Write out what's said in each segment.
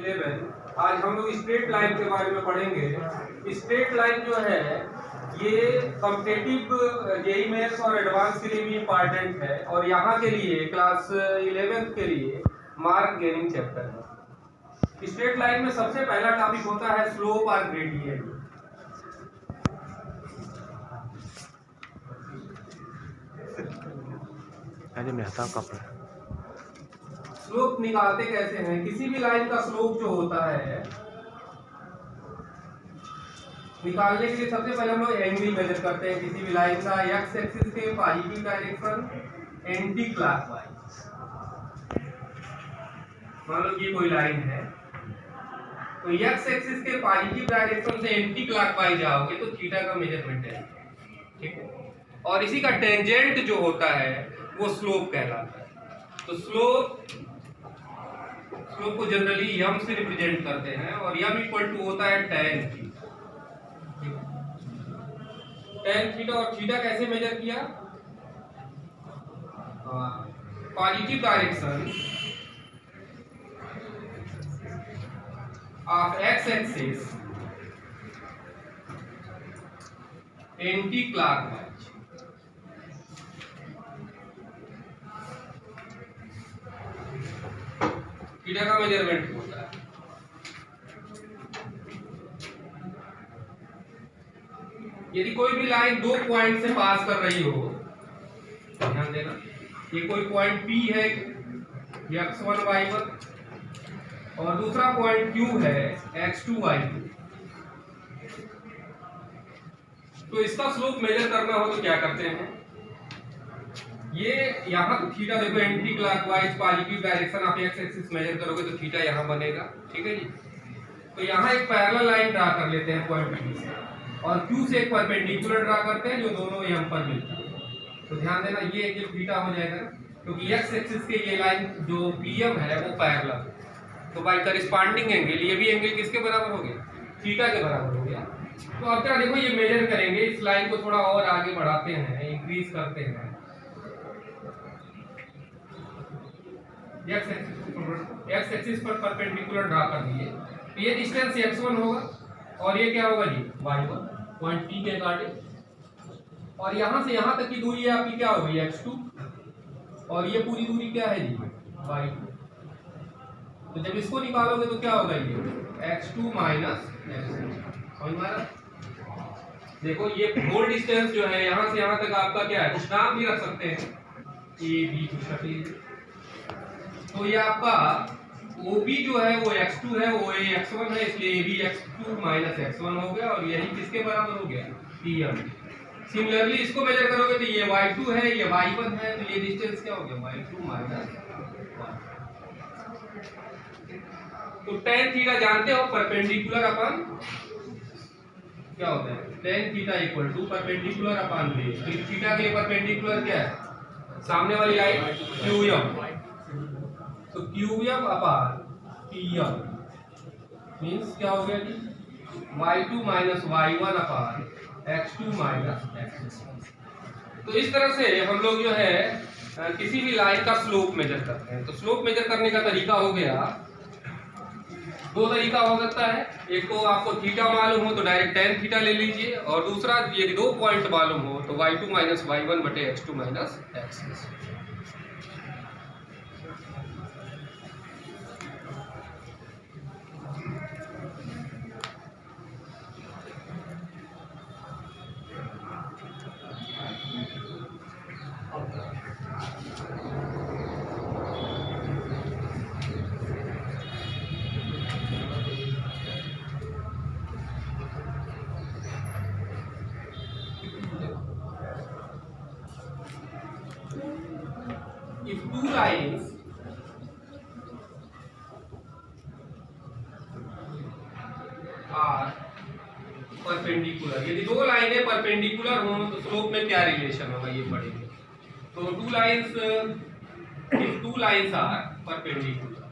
11 आज हम लोग स्ट्रेट लाइन के बारे में पढ़ेंगे। स्ट्रेट लाइन जो है ये कॉम्पिटिटिव जेईई मेंस और एडवांस के लिए भी इम्पोर्टेंट है और यहाँ के लिए क्लास 11th के लिए मार्क गेनिंग चैप्टर है। स्ट्रेट लाइन में सबसे पहला टॉपिक होता है स्लोप और ग्रेडियंट। स्लोप निकालते कैसे हैं? किसी भी लाइन का स्लोप जो होता है निकालने के लिए सबसे पहले हम लोग एंगल मेजर करते हैं किसी भी लाइन का। एक्स एक्सिस के पॉजिटिव डायरेक्शन एंटी क्लॉकवाइज। मान लो ये कोई लाइन है तो एक्स एक्सिस के पॉजिटिव डायरेक्शन से एंटी क्लॉकवाइज जाओगे तो थीटा का मेजरमेंट है, ठीक है। और इसी का टेंजेंट जो होता है वो स्लोप कहलाता है। तो स्लोप को जनरली यम से रिप्रेजेंट करते हैं और यम इक्वल टू होता है tan थीटा। tan थीटा और थीटा कैसे मेजर किया? Positive direction of x axis anti clockwise. Theta का मेजरमेंट होता है। यदि कोई भी लाइन दो पॉइंट से पास कर रही हो, ध्यान देना, ये कोई पॉइंट P है x1 y1 और दूसरा पॉइंट Q है x2 y2, तो इसका स्लोप मेजर करना हो तो क्या करते हैं? ये यहाँ थीटा देखो एंटी क्लॉकवाइज पॉजिटिव डायरेक्शन आप एक्स एक्सिस मेजर करोगे तो थीटा यहाँ बनेगा, ठीक है जी। तो यहाँ एक पैरेलल लाइन ड्रा कर लेते हैं पॉइंट P से और Q से एक परपेंडिकुलर ड्रा करते हैं जो दोनों यम पर मिलता है। तो ध्यान देना ये एक थीटा हो जाएगा क्योंकि एक्स एक्सिस के ये लाइन जो PM है वो पैरेलल है, तो बाय करिस्पॉन्डिंग एंगल ये भी एंगल किसके बराबर हो गया? थीटा के बराबर हो गया। तो अब क्या देखो ये मेजर करेंगे, इस लाइन को थोड़ा और आगे बढ़ाते हैं, इंक्रीज करते हैं। एक्स एक्सिस पर परपेंडिकुलर ड्रा कर दिए तो ये डिस्टेंस x1 होगा और ये क्या होगा जी? y1 पॉइंट P के अकॉर्डिंग। और यहाँ से यहाँ तक की दूरी है आपकी क्या होगी? x2 और ये पूरी दूरी क्या है जी? y2। तो जब इसको निकालोगे तो क्या होगा? ये x2 माइनस x1। समझ में आ रहा? देखो ये होल डिस्टेंस जो है यहाँ से यहाँ तक आपका क्या है? कुछ नाम भी रख सकते हैं, ए बी कुछ रख लीजिए। तो ये आपका OB जो है वो x2 है, OA x1 है, इसलिए AB x2 माइनस x1 हो गया और यही किसके बराबर हो गया? PM। सिमिलरली इसको मेजर करोगे तो ये y2 है, ये y1 है, तो ये डिस्टेंस क्या हो गया? y2 minus 1। तो tan थीटा जानते हो परपेंडिकुलर अपन क्या होता है? tan theta equal to perpendicular upon base. तो थीटा के लिए परपेंडिकुलर क्या है? सामने वाली लाइन QM। तो QM अपान PM मीन्स क्या हो गया जी? y2 minus y1 upon x2 minus x1। तो इस तरह से हम लोग जो है किसी भी लाइन का स्लोप मेजर करते हैं। तो स्लोप मेजर करने का तरीका हो गया, दो तरीका हो सकता है। एक तो आपको थीटा मालूम हो तो डायरेक्ट tan थीटा ले लीजिए और दूसरा यदि दो पॉइंट मालूम हो तो y2 माइनस y1 बटे x2 minus x। If two lines are perpendicular, यदि दो लाइनें परपेंडिकुलर हो तो स्लोप में क्या रिलेशन होगा ये पढ़ेंगे। तो two lines, if two lines are perpendicular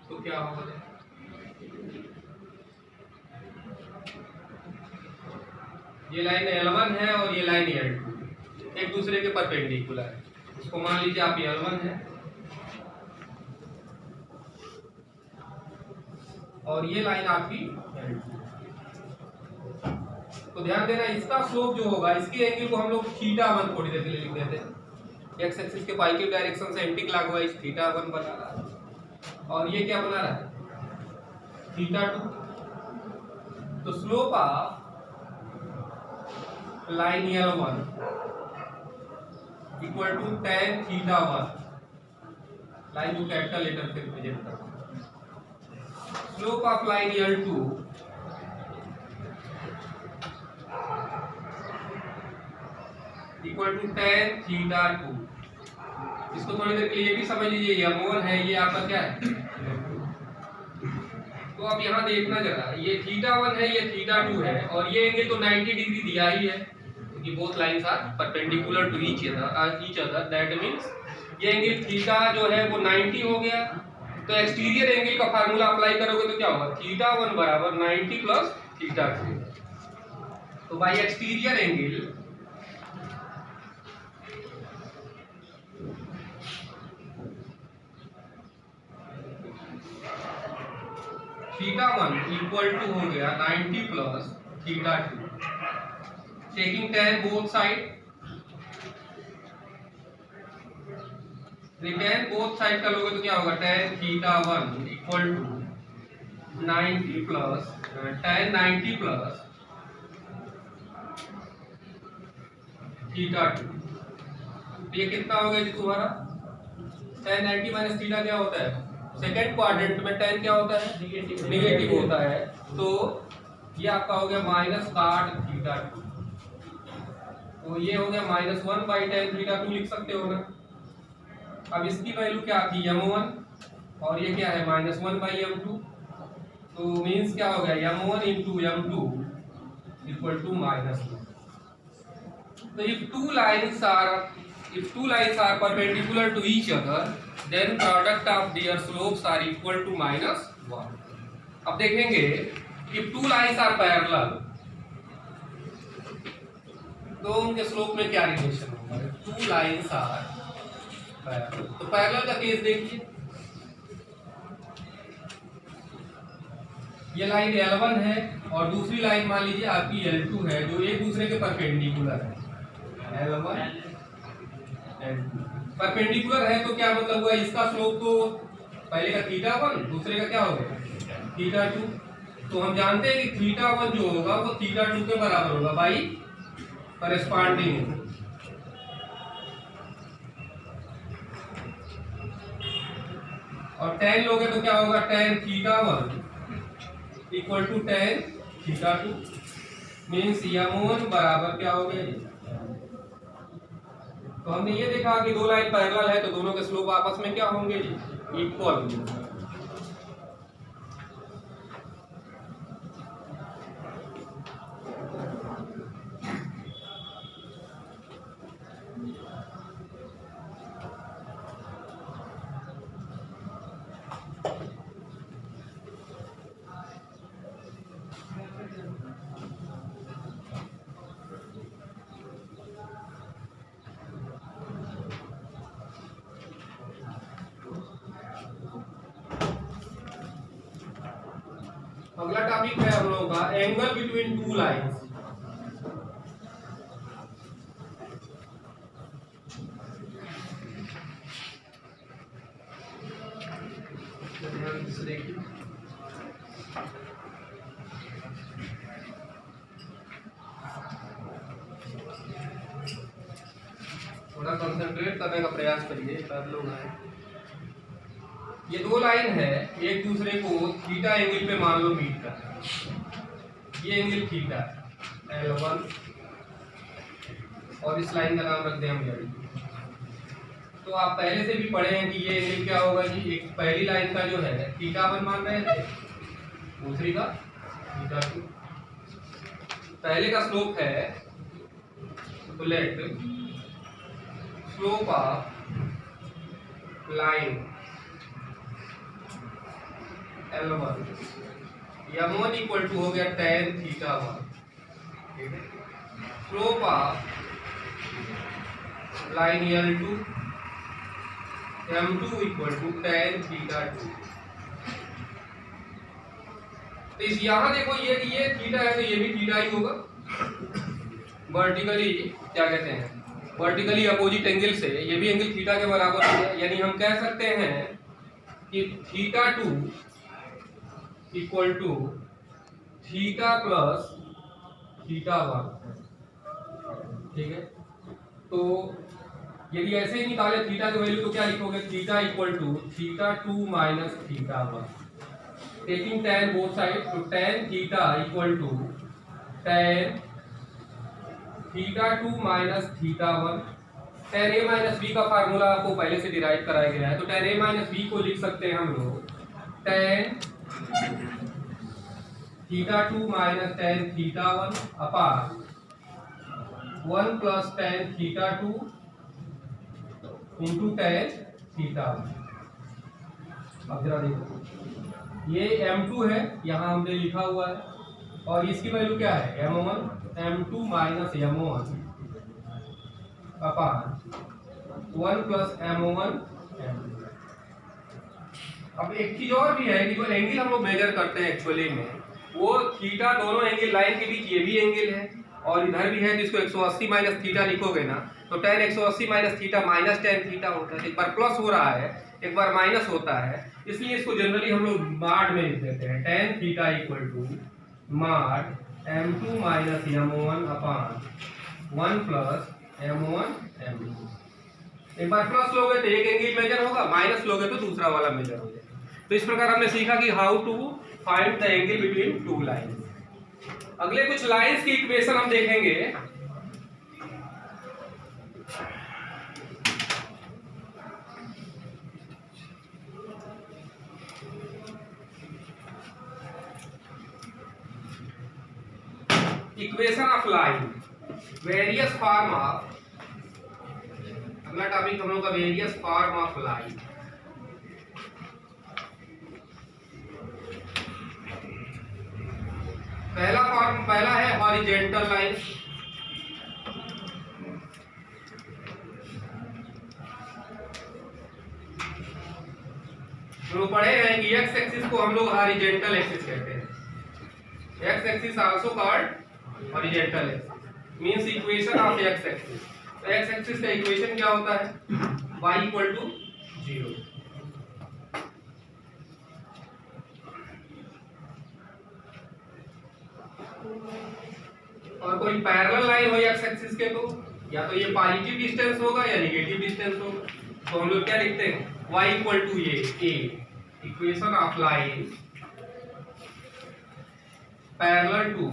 तो क्या होगा? ये लाइन L1 है और ये लाइन L2 एक दूसरे के परपेंडिकुलर है। इसको मान लीजिए आप L1 है और ये लाइन आपकी L2। तो ध्यान देना, इसका स्लोप जो होगा, इसकी एंगल को हम लोग θ1 थोड़ी देर के लिए लिख देते हैं। एक्स एक्सिस के पॉजिटिव डायरेक्शन से एंटी क्लॉकवाइज θ1 बना रहा है और ये क्या बना रहा है θ2। तो slope of line L1 equal to tan θ1, लाइन जो कैपिटल लेटर से रिप्रेजेंट करता है। Slope of line L2 equal to tan θ2। इसको थोड़ी देर के लिए भी समझ लीजिए, M1 है, ये आपका क्या है। तो अब यहाँ देखना जरा, ये θ1 है, ये θ2 है और ये एंगल तो 90 डिग्री दिया ही है क्योंकि both lines are perpendicular to each other. That means ये एंगल थीटा जो है वो 90 हो गया। तो एक्सटीरियर एंगल का फार्मूला अप्लाई करोगे तो क्या होगा, θ1 बराबर 90 प्लस θ2। तो by exterior angle θ1 equal to हो गया 90 plus θ2। Taking tan both side, tan both side का लोगे तो क्या होगा, tan θ1 equal to 90 plus tan 90 plus θ2। ये कितना हो गया जी तुम्हारा, tan 90 माइनस थीटा क्या होता है, सेकेंड क्वाड्रेंट में tan क्या होता है, निगेटिव होता है। तो ये आपका हो गया माइनस cot θ2। तो ये हो गया -1 बाई tan θ2 लिख सकते हो ना। अब इसकी वैल्यू क्या थी, M1 और ये क्या है -1 बाई M2। तो मीन्स क्या हो गया, M1 into M2 equal to -1। तो if two lines are perpendicular to each other, then product of their slopes are equal to -1। अब देखेंगे if two lines are parallel तो उनके स्लोप में क्या रिलेशन होगा। टू लाइन्स आर पैरेलल, तो parallel का केस देखिए, ये लाइन L1 है और दूसरी लाइन मान लीजिए आपकी L2 है जो एक दूसरे के परपेंडिकुलर है। L1 L2 परपेंडिकुलर है तो क्या मतलब हुआ, इसका स्लोप तो पहले का θ1 दूसरे का क्या हो गया θ2। तो हम जानते हैं कि θ1 जो होगा वो θ2 के बराबर होगा बाई करस्पॉन्डिंग। और tan लोगे तो क्या होगा, tan θ1 equal to tan θ2 means M1 बराबर क्या हो गया। तो हमने ये देखा कि दो लाइन पैरेलल है तो दोनों के स्लोप आपस में क्या होंगे जी, इक्वल। अगला टॉपिक है हम लोगों का एंगल बिटवीन टू लाइंस। थोड़ा कंसंट्रेट करने का प्रयास करिए, सब लोग हैं। ये दो लाइन है, एक दूसरे को थीटा एंगल पे मान लो मीट कर रहा है। ये एंगल थीटा L1 और इस लाइन का नाम रख दें हम L2। तो आप पहले से भी पढ़े हैं कि ये एंगल क्या होगा जी, एक पहली लाइन का जो है θ1 मान रहे थे, दूसरी का θ2। पहले का स्लोप है, तो let slope of line L1 M1 equal to हो गया tan θ1, ठीक है। Slope of line L2 M2 equal to tan θ2। तो इस यहाँ देखो ये थीटा है तो ये भी थीटा ही होगा, वर्टिकली क्या कहते हैं, वर्टिकली अपोजिट एंगल से ये भी एंगल थीटा के बराबर है। यानी हम कह सकते हैं कि theta 2 equal to theta plus theta 1, ठीक है। तो यदि ऐसे ही निकाले थीटा की वैल्यू तो क्या लिखोगे, theta equal to theta 2 minus theta 1, taking tan both side, तो tan theta equal to tan theta 2 minus theta 1। tan a minus B का फार्मूला आपको पहले से डिराइव कराया गया है, तो tan a माइनस बी को लिख सकते हैं हम लोग tan theta 2 minus tan theta 1 अपान 1 plus tan theta 2 into tan theta 1। अब जरा देखो, ये m2 है, यहाँ हमने लिखा हुआ है, और इसकी वैल्यू क्या है m1, m2 माइनस m1 अपान 1 प्लस m1 m2। अब एक चीज और भी है कि जो एंगल हम लोग मेजर करते हैं एक्चुअली में, वो थीटा दोनों एंगल लाइन के बीच ये भी एंगल है और इधर भी है, जिसको 180 माइनस थीटा लिखोगे ना तो tan 180 minus theta minus tan theta होता है। एक बार प्लस हो रहा है, एक बार माइनस होता है, इसलिए इसको जनरली हम लोग माड में लिख देते हैं, tan थीटा इक्वल टू माड m2 माइनस m1 अपान 1 प्लस m1 m2। एक बार प्लस लोगे तो एक एंगल मेजर होगा, माइनस लोगे तो दूसरा वाला मेजर हो जाएगा। तो इस प्रकार हमने सीखा कि how to find the angle between two lines. अगले कुछ लाइंस की इक्वेशन हम देखेंगे। Equation of line, various form of, अगला टॉपिक हम लोग का वेरियस फॉर्म ऑफ लाइन। पहला है हॉरिजॉन्टल लाइन। हम लोग पढ़े हैं कि एक्स एक्सिस को हम लोग हॉरिजॉन्टल एक्सिस कहते हैं। X axis also called horizontal axis, means equation of x axis. तो एक्स एक्सिस का इक्वेशन क्या होता है, y इक्वल टू 0। और कोई पैरेलल लाइन हो एक्स एक्सिस के तो या तो ये पॉजिटिव डिस्टेंस होगा या नेगेटिव डिस्टेंस होगा। तो हम लोग क्या लिखते हैं, y equal to A, equation of line parallel to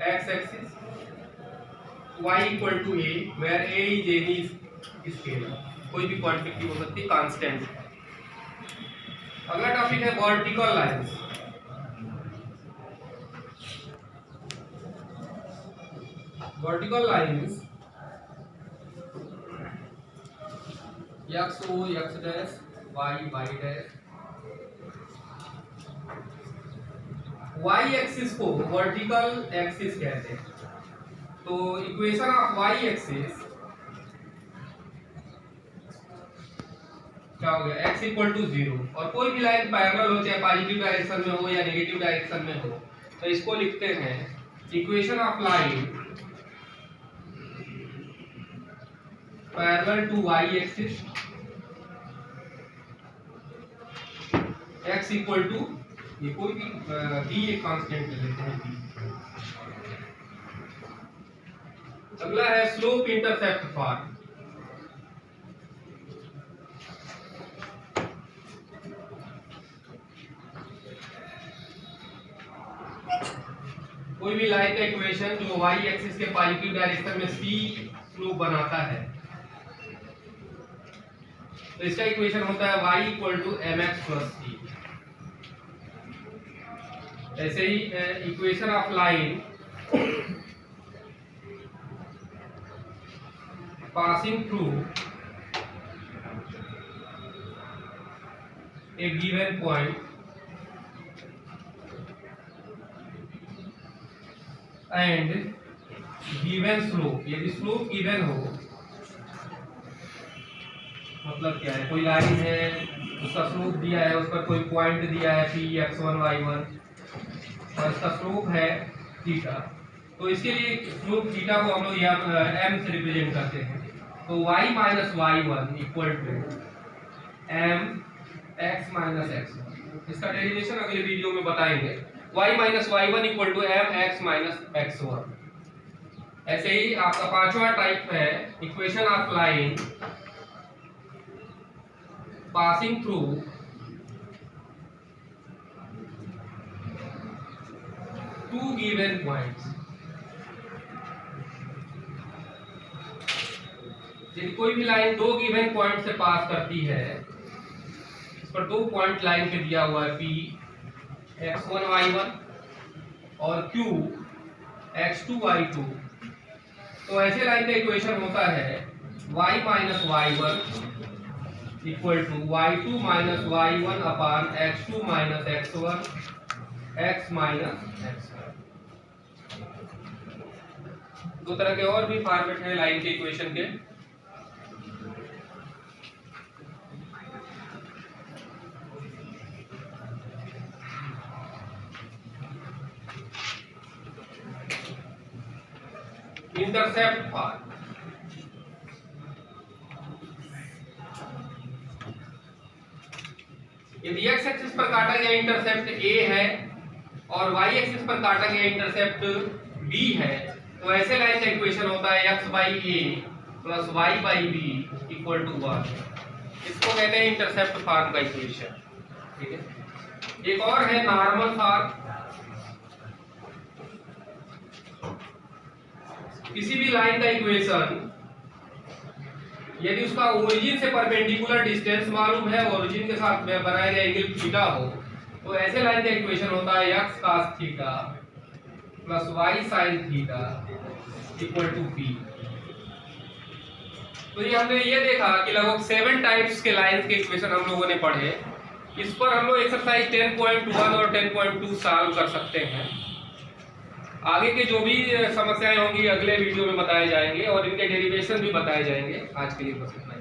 X axis, y equal to a where a is any scalar, कोई भी क्वांटिटी हो सकती है, कांस्टेंट। अगला टॉपिक है vertical lines. Vertical lines x o x dash y y dash. y axis को vertical axis कहते हैं। तो इक्वेशन ऑफ y एक्सिस क्या हो गया, x इक्वल टू 0। और कोई भी लाइन पैरेलल हो, चाहे पॉजिटिव डायरेक्शन में हो या नेगेटिव डायरेक्शन में हो, तो इसको लिखते हैं equation of line parallel to y axis, x equal to, ये कोई भी d एक कांस्टेंट लेते हैं। अगला है स्लोप इंटरसेप्ट फॉर्म। कोई भी लाइन का इक्वेशन जो y एक्सिस के पॉजिटिव डायरेक्शन में c स्लोप बनाता है, तो इसका इक्वेशन होता है y equal to mx plus c। ऐसे ही equation of line passing through a given point and given slope, यदि स्लोप गिवन हो, मतलब क्या है, कोई लाइन है उसका स्लोप दिया है, उस पर कोई पॉइंट दिया है p x1 y1, और इसका स्लोप है थीटा। तो इसके लिए स्लोप थीटा को हम लोग यहाँ m से रिप्रेजेंट करते हैं। तो y minus y1 equal to m x minus x1। इसका डेरिवेशन अगले वीडियो में बताएंगे। y minus y1 equal to m x minus x1। ऐसे ही आपका पांचवा टाइप है equation of line passing through two given points. यदि कोई भी लाइन दो गिवन पॉइंट से पास करती है, इस पर दो पॉइंट लाइन पे दिया हुआ है P x1 y1 और Q x2 y2, तो ऐसे लाइन का इक्वेशन होता है y minus y1 equal to y2 minus y1 upon x2 minus x1 x minus x1। दो तरह के और भी फॉर्मेट है लाइन के इक्वेशन के। इंटरसेप्ट पाथ, यदि x एक्सिस पर काटा गया इंटरसेप्ट a है और y एक्सिस पर काटा गया इंटरसेप्ट b है, तो ऐसे लाइन का इक्वेशन होता है x by a plus y by b equal to 1। इसको कहते हैं इंटरसेप्ट फॉर्म का इक्वेशन। ठीक है, एक और है नॉर्मल फॉर्म। किसी भी लाइन का इक्वेशन यदि उसका ओरिजिन से परपेंडिकुलर डिस्टेंस मालूम है, ओरिजिन के साथ बनाया गया एंगल थीटा हो, तो ऐसे लाइन का इक्वेशन होता है x cos theta plus y sin theta equal to p। तो ये हमने ये देखा कि लगभग 7 टाइप्स के लाइंस के इक्वेशन हम लोगों ने पढ़े। इस पर हम लोग एक्सरसाइज 10.1 और 10.2 सॉल्व कर सकते हैं। आगे के जो भी समस्याएं होंगी अगले वीडियो में बताए जाएंगे और इनके डेरिवेशन भी बताए जाएंगे। आज के लिए बस इतना।